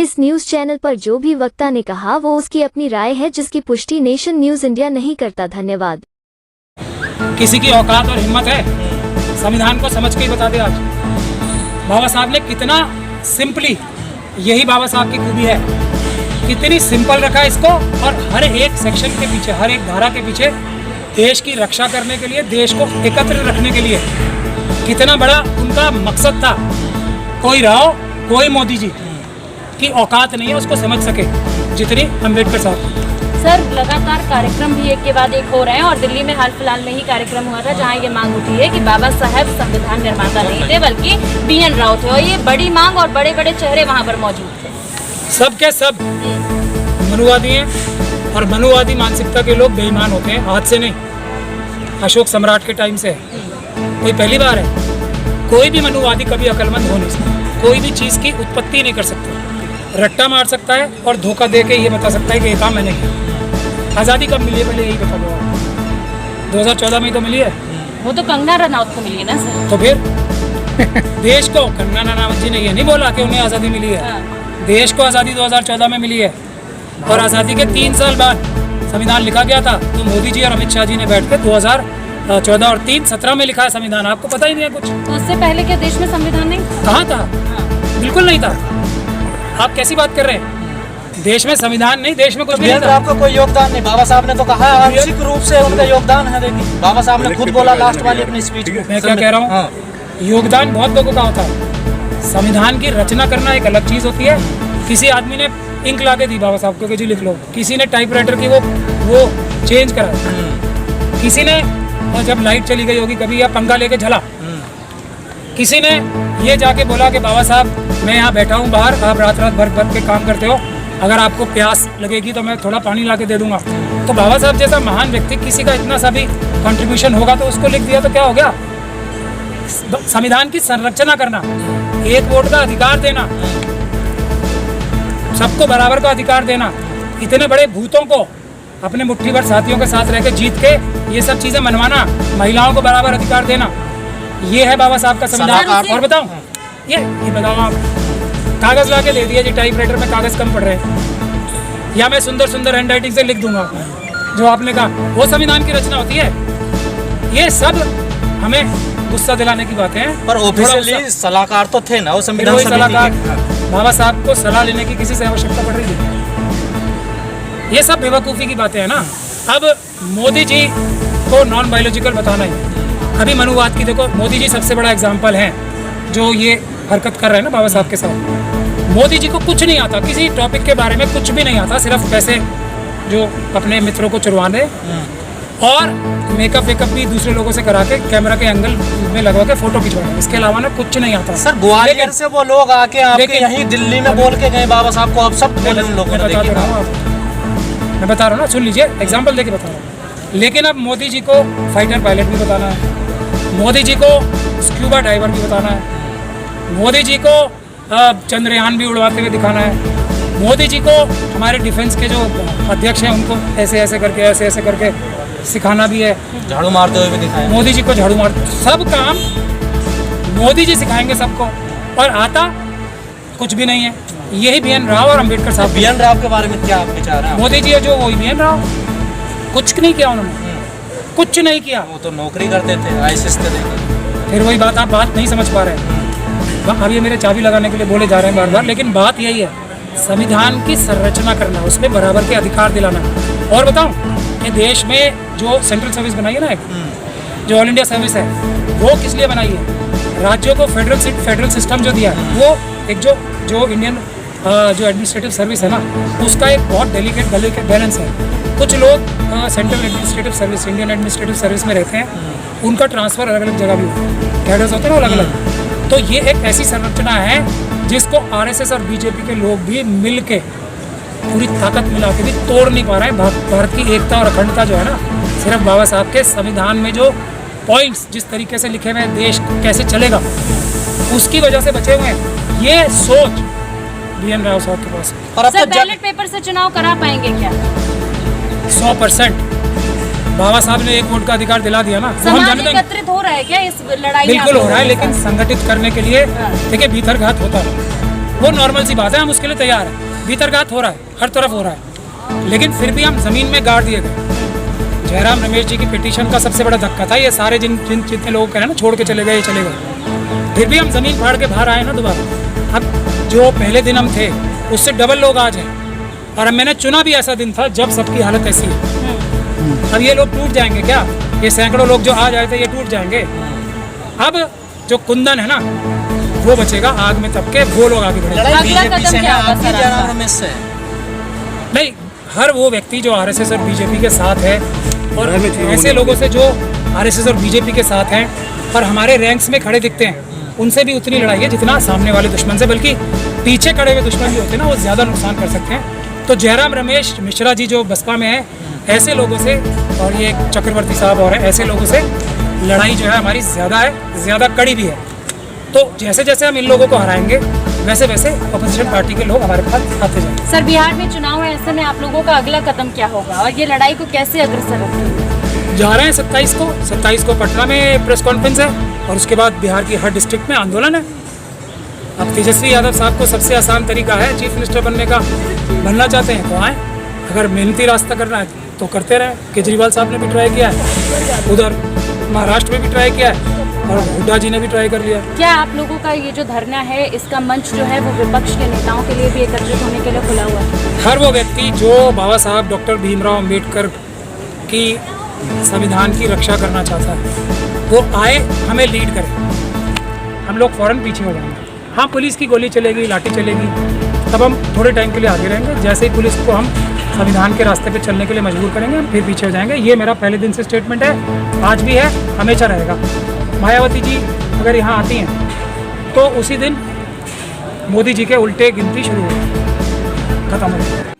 इस news channel पर जो भी वक्ता ने कहा वो उसकी अपनी राय है, जिसकी पुष्टि नेशन न्यूज इंडिया नहीं करता। धन्यवाद। किसी की औकात और हिम्मत है संविधान को समझ के ही बता दे। आज बाबा साहब ने कितना सिंपली, यही बाबा साहब की खूबी है, कितनी सिंपल रखा इसको, और हर एक सेक्शन के पीछे, हर एक धारा के पीछे देश की रक्षा करने के लिए, देश को एकत्र रखने के लिए कितना बड़ा उनका मकसद था। कोई राव, कोई मोदी जी की औकात नहीं है उसको समझ सके जितनी अम्बेडकर साहब। सर, लगातार कार्यक्रम भी एक के बाद एक हो रहे हैं और दिल्ली में हाल फिलहाल में ही कार्यक्रम हुआ था जहां ये मांग उठी है कि बाबा साहब संविधान निर्माता नहीं थे बल्कि BN राव थे, और ये बड़ी मांग और बड़े बड़े चेहरे वहां पर मौजूद थे। सब के सब मनुवादी हैं और मनुवादी मानसिकता के लोग बेईमान होते हैं। आज से नहीं, अशोक सम्राट के टाइम से कोई पहली बार है। कोई भी मनुवादी कभी अकलमंद हो नहीं सकता, कोई भी चीज़ की उत्पत्ति नहीं कर सकता। रट्टा मार सकता है और धोखा दे के ये बता सकता है कि ये काम मैंने किया। आज़ादी कब मिली है पहले यही बता दो। 2014 में तो मिली है। वो तो कंगना रनौत को मिली है ना सर। तो फिर देश को कंगना रनौत जी ने ये नहीं बोला कि उन्हें आज़ादी मिली है। देश को आज़ादी 2014 में मिली है, और आज़ादी के 3 साल बाद संविधान लिखा गया था। तो मोदी जी और अमित शाह जी ने बैठ के 2014 और 17 में लिखा है संविधान। आपको पता ही नहीं है कुछ। तो उससे पहले क्या देश में संविधान नहीं कहाँ था? बिल्कुल नहीं था। आप कैसी बात कर रहे हैं? देश में संविधान नहीं, देश में कुछ भी नहीं था। आपका कोई योगदान नहीं। बाबा साहब ने तो कहा आंशिक रूप से उनका योगदान है। देखिए बाबा साहब ने खुद बोला लास्ट वाली अपनी स्पीच में। मैं क्या कह रहा हूँ, योगदान बहुत लोगों का होता है। संविधान की रचना करना एक अलग चीज़ होती है। किसी आदमी ने इंक ला के दी बाबा साहब को कि जी लिख लो, किसी ने टाइपराइटर की वो चेंज करा, किसी ने जब लाइट चली गई होगी कभी या पंखा लेके झला, किसी ने ये जाके बोला कि बाबा साहब मैं यहाँ बैठा हूँ बाहर, आप रात भर के काम करते हो, अगर आपको प्यास लगेगी तो मैं थोड़ा पानी ला के दे दूंगा। तो बाबा साहब जैसा महान व्यक्ति, किसी का इतना सा भी कंट्रीब्यूशन होगा तो उसको लिख दिया तो क्या हो गया? संविधान की संरचना करना, एक वोट का अधिकार देना, सबको बराबर का अधिकार देना, इतने बड़े भूतों को अपने मुट्ठी भर साथियों के साथ रहकर जीत के ये सब चीज़ें मनवाना, महिलाओं को बराबर अधिकार देना, ये है बाबा साहब का संविधान। और बताऊं, ये बताओ आप, कागज़ ला के दे दिया जी, टाइपराइटर में कागज़ कम पड़ रहे हैं, या मैं सुंदर सुंदर हैंडराइटिंग से लिख दूंगा जो आपने कहा, वो संविधान की रचना होती है। ये सब हमें गुस्सा दिलाने की बातें हैं। पर ऑफिशियली सलाहकार तो थे ना वो संविधान सलाहकार। बाबा साहब को सलाह लेने की किसी से आवश्यकता पड़ रही थी? ये सब बेवकूफ़ी की बातें हैं ना। अब मोदी जी को नॉन बायोलॉजिकल बताना ही, अभी मनुवाद की देखो, मोदी जी सबसे बड़ा एग्जाम्पल है जो ये हरकत कर रहे हैं ना बाबा साहब के साथ। मोदी जी को कुछ नहीं आता, किसी टॉपिक के बारे में कुछ भी नहीं आता, सिर्फ पैसे जो अपने मित्रों को चुरवाने और मेकअप वेकअप भी दूसरे लोगों से करा के कैमरा के एंगल में लगवा के फोटो खिंचवाना, इसके अलावा ना कुछ नहीं आता। सर ग्वालियर से वो लोग आके आपके यहीं दिल्ली में बोल के गए बाबा साहब को, अब सब बोले उन लोगों ने। मैं बता रहा हूँ ना, सुन लीजिए, एग्जाम्पल देके बता रहा हूँ। लेकिन अब मोदी जी को फाइटर पायलट भी बताना है, मोदी जी को स्क्यूबा डाइवर भी बताना है, मोदी जी को चंद्रयान भी उड़वाते हुए दिखाना है, मोदी जी को हमारे डिफेंस के जो अध्यक्ष हैं उनको ऐसे ऐसे करके सिखाना भी है, झाड़ू मारते हुए भी दिखाएं। मोदी जी को झाड़ू मारते, सब काम मोदी जी सिखाएंगे सबको, और आता कुछ भी नहीं है। यही BN राव और अम्बेडकर साहब। BN राव के बारे में क्या आप विचार हैं? मोदी जी है जो वही BN राव, कुछ नहीं किया उन्होंने, कुछ नहीं किया। वो तो नौकरी करते थे, ISS थे। फिर वही बात, आप बात नहीं समझ पा रहे हैं। अब ये मेरे चाबी लगाने के लिए बोले जा रहे हैं बार बार, लेकिन बात यही है, संविधान की संरचना करना, उसमें बराबर के अधिकार दिलाना। और बताऊं कि देश में जो सेंट्रल सर्विस बनाई है ना, एक जो ऑल इंडिया सर्विस है, वो किस लिए बनाई है? राज्यों को फेडरल सिस्टम जो दिया है, वो एक जो इंडियन जो एडमिनिस्ट्रेटिव सर्विस है ना, उसका एक बहुत डेलिकेट बैलेंस है। कुछ लोग central administrative service, Indian administrative service में रहते हैं, उनका ट्रांसफ़र अलग अलग जगह भी होता है, कैडर्स होते हैं ना अलग अलग। तो ये एक ऐसी संरचना है जिसको RSS और BJP के लोग भी मिल के पूरी ताकत मिला के भी तोड़ नहीं पा रहे हैं। भारत की एकता और अखंडता जो है ना, सिर्फ बाबा साहब के संविधान में जो पॉइंट्स जिस तरीके से लिखे हुए हैं, देश कैसे चलेगा, उसकी वजह से बचे हुए हैं। ये सोच BN राव साहब के पास। और अब बैलेट पेपर से चुनाव करा पाएंगे क्या? 100% बाबा साहब ने एक वोट का अधिकार दिला दिया ना। समाज एकत्रित हो रहा है क्या इस लड़ाई में? बिल्कुल हो रहा है, लेकिन संगठित करने के लिए देखिए भीतर घात होता है। वो नॉर्मल सी बात है, हम उसके लिए तैयार हैं। भीतरघात हो रहा है, हर तरफ हो रहा है, लेकिन फिर भी हम ज़मीन में गाड़ दिए गए। जयराम रमेश जी की पिटीशन का सबसे बड़ा धक्का था ये, सारे जितने लोग कह रहे हैं ना छोड़ के चले गए, चले गए, फिर भी हम ज़मीन फाड़ के बाहर आए ना दोबारा। अब जो पहले दिन हम थे उससे डबल लोग आज हैं, और अब मैंने चुना भी ऐसा दिन था जब सबकी हालत ऐसी है। अब ये लोग टूट जाएंगे क्या? ये सैकड़ों लोग जो आज आए थे ये टूट जाएंगे। अब जो कुंदन है ना वो बचेगा आग में तब के, वो लोग आगे बढ़ेंगे। अगला बीजेपी कदम से है क्या होगा आपकी, सर जयराम आपका? रमेश से? नहीं, हर वो व्यक्ति जो आरएसएस और बीजेपी के साथ है, और ऐसे लोगों से जो आरएसएस और बीजेपी के साथ हैं और हमारे रैंक्स में खड़े दिखते हैं, उनसे भी उतनी लड़ाई है जितना सामने वाले दुश्मन से, बल्कि पीछे खड़े हुए दुश्मन भी होते हैं ना, वो ज़्यादा नुकसान कर सकते हैं। तो जयराम रमेश मिश्रा जी जो बसपा में है, ऐसे लोगों से, और ये चक्रवर्ती साहब और ऐसे लोगों से लड़ाई जो है हमारी ज़्यादा है, ज़्यादा कड़ी भी है। तो जैसे जैसे हम इन लोगों को हराएंगे वैसे वैसे अपोजिशन पार्टी के लोग हमारे पास आते जाएंगे। सर बिहार में चुनाव है, ऐसे में आप लोगों का अगला कदम क्या होगा और ये लड़ाई को कैसे अग्रसर रखेंगे? जा रहे हैं 27 को पटना में प्रेस कॉन्फ्रेंस है, और उसके बाद बिहार की हर डिस्ट्रिक्ट में आंदोलन है। अब तेजस्वी यादव साहब को सबसे आसान तरीका है चीफ मिनिस्टर बनने का, बनना चाहते हैं तो आए, अगर मेहनती रास्ता करना है तो करते रहे। केजरीवाल साहब ने भी ट्राई किया है, उधर महाराष्ट्र में भी ट्राई किया है, और हुड्डा जी ने भी ट्राई कर लिया। क्या आप लोगों का ये जो धरना है इसका मंच जो है वो विपक्ष के नेताओं के लिए भी एकत्रित होने के लिए खुला हुआ है? हर वो व्यक्ति जो बाबा साहब डॉक्टर भीमराव अंबेडकर की संविधान की रक्षा करना चाहता है वो आए, हमें लीड करे, हम लोग फौरन पीछे हो जाएंगे। हाँ, पुलिस की गोली चलेगी, लाठी चलेगी, तब हम थोड़े टाइम के लिए आगे रहेंगे। जैसे ही पुलिस को हम संविधान के रास्ते पे चलने के लिए मजबूर करेंगे, हम फिर पीछे हो जाएंगे। ये मेरा पहले दिन से स्टेटमेंट है, आज भी है, हमेशा रहेगा। मायावती जी अगर यहाँ आती हैं तो उसी दिन मोदी जी के उल्टे गिनती शुरू हो, खत्म हो जाएगी।